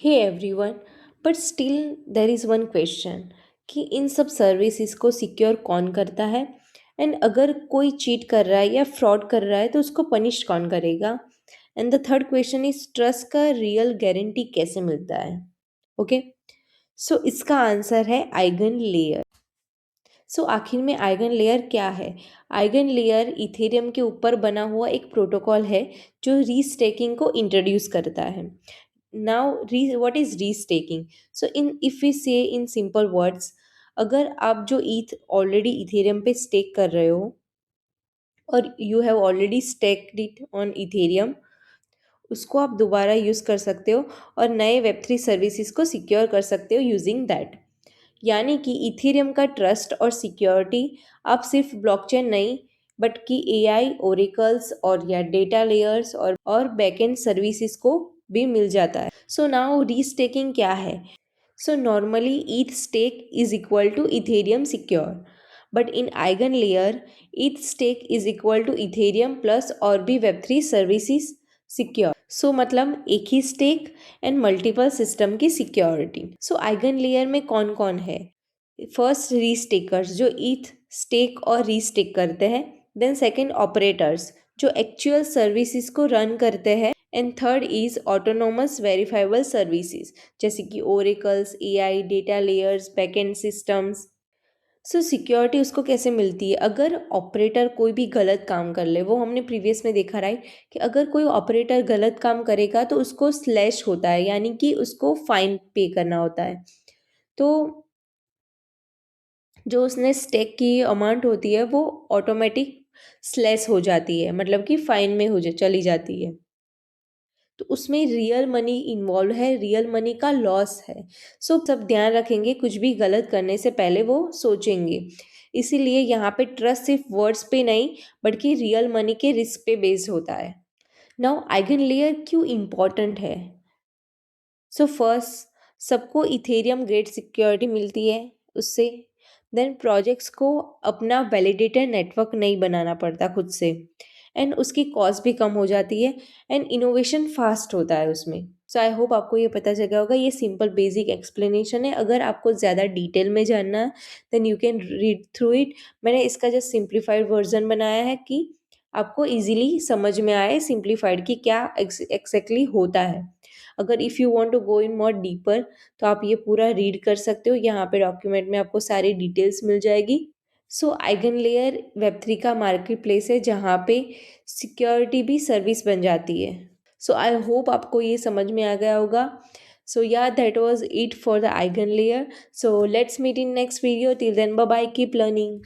Hey everyone, but still there is one question कि इन सब सर्विसेज को सिक्योर कौन करता है। एंड अगर कोई चीट कर रहा है या फ्रॉड कर रहा है तो उसको पनिश कौन करेगा। And the third question is trust का रियल गारंटी कैसे मिलता है। ओके, सो इसका आंसर है आइगन लेयर। सो आखिर में आइगन लेयर क्या है? आइगन लेयर इथेरियम के ऊपर बना हुआ एक प्रोटोकॉल है जो रीस्टेकिंग को इंट्रोड्यूस करता है। Now what is restaking? So in if we say in simple words, अगर आप जो ईथ ऑलरेडी इथेरियम पे स्टेक कर रहे हो और you have already staked it on Ethereum, उसको आप दोबारा यूज़ कर सकते हो और नए वेब3 सर्विसेज को सिक्योर कर सकते हो यूजिंग दैट। यानी कि इथेरियम का ट्रस्ट और सिक्योरिटी आप सिर्फ ब्लॉकचेन नहीं, बट कि एआई ओरेकल्स और या डेटा लेयर्स और बैकएंड सर्विसेज को भी मिल जाता है। सो नाउ रीस्टेकिंग क्या है? So normally ETH stake is equal to Ethereum secure, but in EigenLayer ETH stake is equal to Ethereum plus और भी Web3 services secure. So मतलब एक ही स्टेक एंड मल्टीपल सिस्टम की सिक्योरिटी। सो eigen layer में कौन कौन है? फर्स्ट रीस्टेकर्स जो ईथ स्टेक और रीस्टेक करते हैं, देन सेकंड ऑपरेटर्स जो एक्चुअल सर्विसेज को रन करते हैं, and third is autonomous verifiable services जैसे कि oracles, AI, data layers, backend systems. सो सिक्योरिटी उसको कैसे मिलती है? अगर ऑपरेटर कोई भी गलत काम कर ले, वो हमने प्रीवियस में देखा राइट कि अगर कोई ऑपरेटर गलत काम करेगा तो उसको स्लैश होता है, यानी कि उसको फाइन पे करना होता है। तो जो उसने स्टेक की अमाउंट होती है वो ऑटोमेटिक स्लेस हो जाती है, मतलब कि फाइन में चली जाती है। तो उसमें रियल मनी इन्वॉल्व है, रियल मनी का लॉस है। सो सब ध्यान रखेंगे, कुछ भी गलत करने से पहले वो सोचेंगे। इसीलिए यहाँ पे ट्रस्ट सिर्फ वर्ड्स पे नहीं बल्कि रियल मनी के रिस्क पे बेस्ड होता है। नाउ आइगन लेयर क्यों इम्पोर्टेंट है? सो फर्स्ट, सबको इथेरियम ग्रेड सिक्योरिटी मिलती है उससे। देन प्रोजेक्ट्स को अपना वैलिडेटर नेटवर्क नहीं बनाना पड़ता खुद से, एंड उसकी कॉस्ट भी कम हो जाती है, एंड इनोवेशन फास्ट होता है उसमें। सो आई होप आपको ये पता चला होगा। ये सिंपल बेसिक एक्सप्लेनेशन है। अगर आपको ज़्यादा डिटेल में जानना है then you can read through it. मैंने इसका जस्ट सिंप्लीफाइड वर्जन बनाया है कि आपको इजीली समझ में आए सिंप्लीफाइड कि क्या एक्जैक्टली होता है। अगर if you want to go in more deeper तो आप ये पूरा रीड कर सकते हो। यहाँ पे डॉक्यूमेंट में आपको सारी डिटेल्स मिल जाएगी। सो आइगन लेयर वेब3 का मार्केट प्लेस है जहाँ पे सिक्योरिटी भी सर्विस बन जाती है। सो आई होप आपको ये समझ में आ गया होगा। सो या that was it for the eigen layer. So let's meet in next video. Till then bye bye, keep learning.